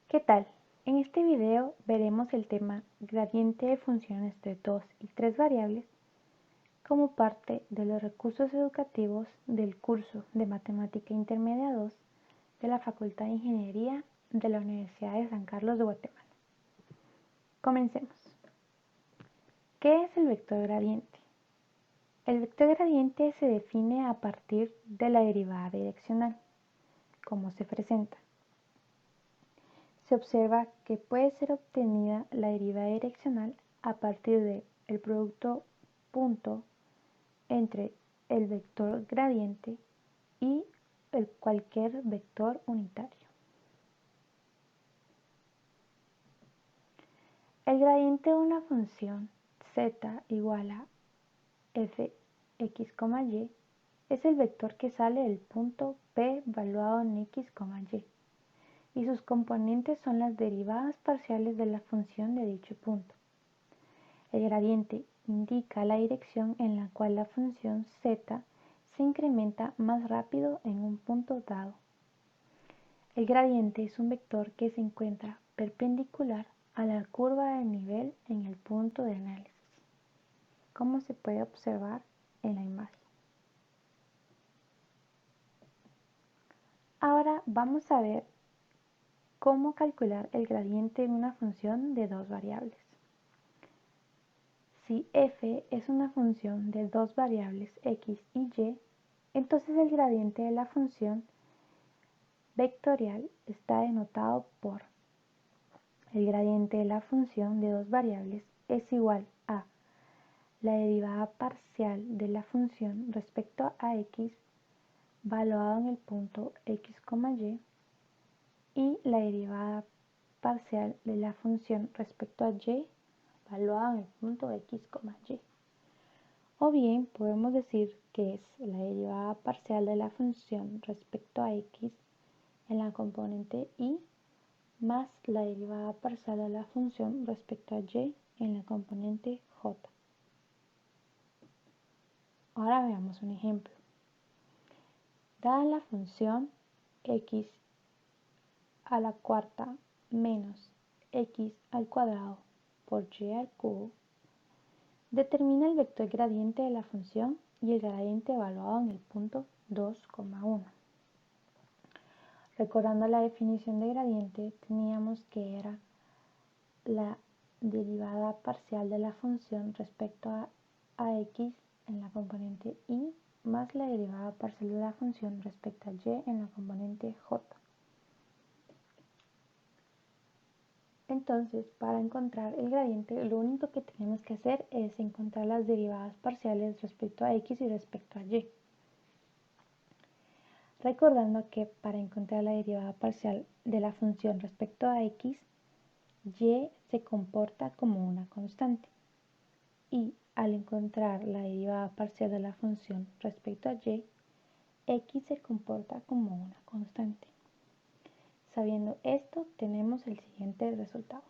¿Qué tal? En este video veremos el tema gradiente de funciones de 2 y 3 variables como parte de los recursos educativos del curso de Matemática Intermedia 2 de la Facultad de Ingeniería de la Universidad de San Carlos de Guatemala. Comencemos. ¿Qué es el vector gradiente? El vector gradiente se define a partir de la derivada direccional, como se presenta. Se observa que puede ser obtenida la derivada direccional a partir del producto punto entre el vector gradiente y cualquier vector unitario. El gradiente de una función z igual a fx, y es el vector que sale del punto P valuado en x, y sus componentes son las derivadas parciales de la función de dicho punto. El gradiente indica la dirección en la cual la función z se incrementa más rápido en un punto dado. El gradiente es un vector que se encuentra perpendicular a la curva de nivel en el punto de análisis, como se puede observar en la imagen. Ahora vamos a ver cómo calcular el gradiente en una función de dos variables. Si f es una función de dos variables x y y, entonces el gradiente de la función vectorial está denotado por el gradiente de la función de dos variables es igual a la derivada parcial de la función respecto a x valuado en el punto x, y la derivada parcial de la función respecto a y valuada en el punto x, y. O bien podemos decir que es la derivada parcial de la función respecto a x en la componente y más la derivada parcial de la función respecto a y en la componente j. Ahora veamos un ejemplo. Dada la función x a la cuarta menos x al cuadrado por y al cubo, determina el vector gradiente de la función y el gradiente evaluado en el punto 2,1. Recordando la definición de gradiente, teníamos que era la derivada parcial de la función respecto a x en la componente y más la derivada parcial de la función respecto a y en la componente j. Entonces, para encontrar el gradiente, lo único que tenemos que hacer es encontrar las derivadas parciales respecto a x y respecto a y. Recordando que para encontrar la derivada parcial de la función respecto a x, y se comporta como una constante. Y al encontrar la derivada parcial de la función respecto a y, x se comporta como una constante. Sabiendo esto, tenemos el siguiente resultado.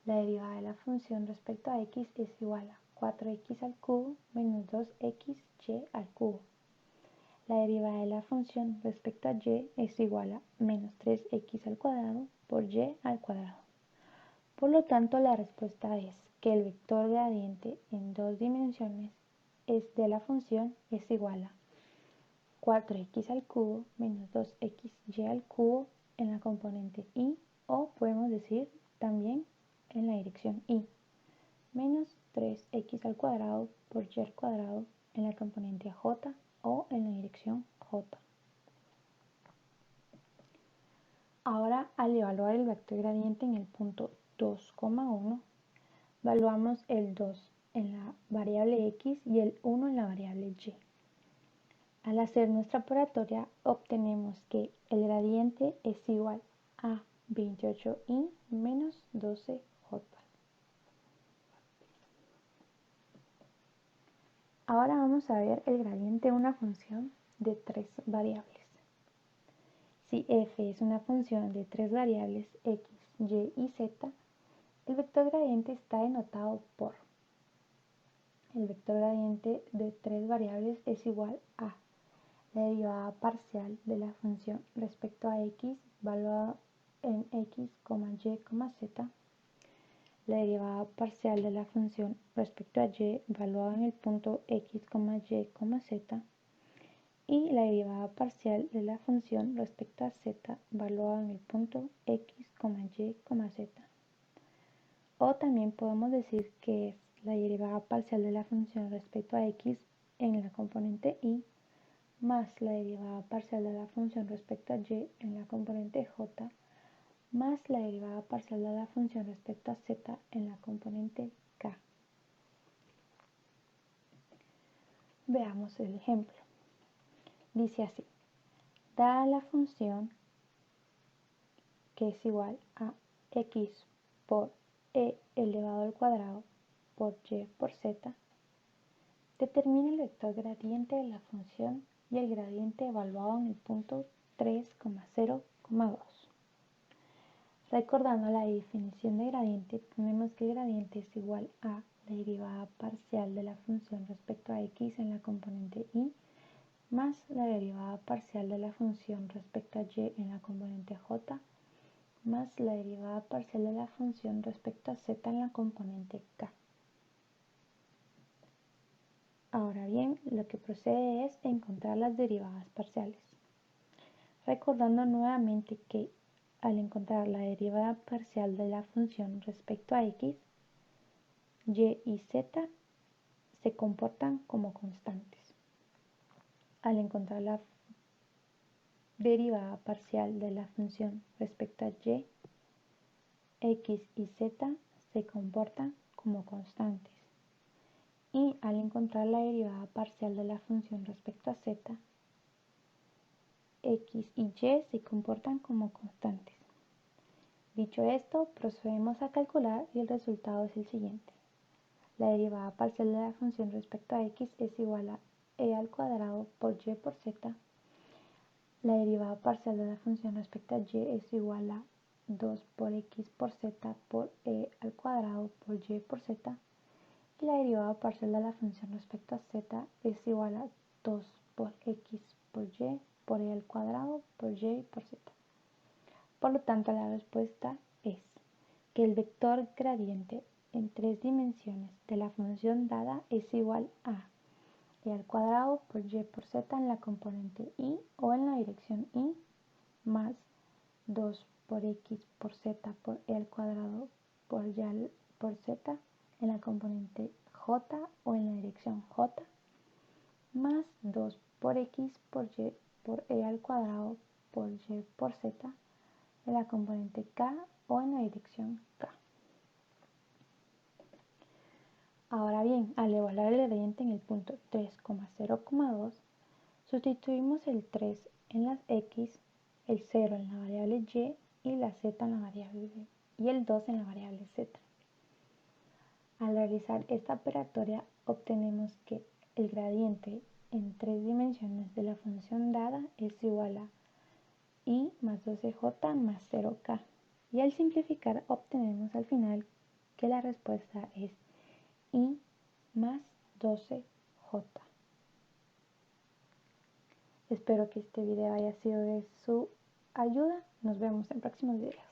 La derivada de la función respecto a x es igual a 4x al cubo menos 2xy al cubo. La derivada de la función respecto a y es igual a menos 3x al cuadrado por y al cuadrado. Por lo tanto, la respuesta es que el vector gradiente en dos dimensiones de la función es igual a 4x al cubo menos 2xy al cubo en la componente y, o podemos decir también en la dirección y, menos 3x al cuadrado por y al cuadrado en la componente j o en la dirección j. Ahora, al evaluar el vector gradiente en el punto 2,1, evaluamos el 2 en la variable x y el 1 en la variable y. Al hacer nuestra operatoria, obtenemos que el gradiente es igual a 28y menos 12j. Ahora vamos a ver el gradiente de una función de tres variables. Si f es una función de tres variables x, y y z, el vector gradiente está denotado por el vector gradiente de tres variables es igual a la derivada parcial de la función respecto a x evaluada en x, y, z, la derivada parcial de la función respecto a y evaluada en el punto x, y, z, y la derivada parcial de la función respecto a z evaluada en el punto x, y, z. O también podemos decir que es la derivada parcial de la función respecto a x en la componente y más la derivada parcial de la función respecto a y en la componente j más la derivada parcial de la función respecto a z en la componente k. Veamos el ejemplo. Dice así: dada la función que es igual a x por e elevado al cuadrado por y por z, determina el vector gradiente de la función y el gradiente evaluado en el punto 3,0,2. Recordando la definición de gradiente, tenemos que el gradiente es igual a la derivada parcial de la función respecto a x en la componente y más la derivada parcial de la función respecto a y en la componente j más la derivada parcial de la función respecto a z en la componente k. Ahora bien, lo que procede es encontrar las derivadas parciales. Recordando nuevamente que al encontrar la derivada parcial de la función respecto a x, y y z se comportan como constantes. Al encontrar la derivada parcial de la función respecto a y, x y z se comportan como constantes. Y al encontrar la derivada parcial de la función respecto a z, x y y se comportan como constantes. Dicho esto, procedemos a calcular y el resultado es el siguiente. La derivada parcial de la función respecto a x es igual a e al cuadrado por y por z. La derivada parcial de la función respecto a y es igual a 2 por x por z por e al cuadrado por y por z. Y la derivada parcial de la función respecto a z es igual a 2 por x por y por e al cuadrado por y por z. Por lo tanto, la respuesta es que el vector gradiente en 3 dimensiones de la función dada es igual a e al cuadrado por y por z en la componente y o en la dirección y más 2 por x por z por e al cuadrado por y por z en la componente j o en la dirección j más 2 por x por y por e al cuadrado por y por z en la componente k o en la dirección k. Ahora bien, al evaluar el gradiente en el punto 3,0,2, sustituimos el 3 en las x, el 0 en la variable y la z en la variable b, y el 2 en la variable z. Al realizar esta operatoria obtenemos que el gradiente en 3 dimensiones de la función dada es igual a y más 12j más 0k. Y al simplificar obtenemos al final que la respuesta es y más 12j. Espero que este video haya sido de su ayuda. Nos vemos en próximos videos.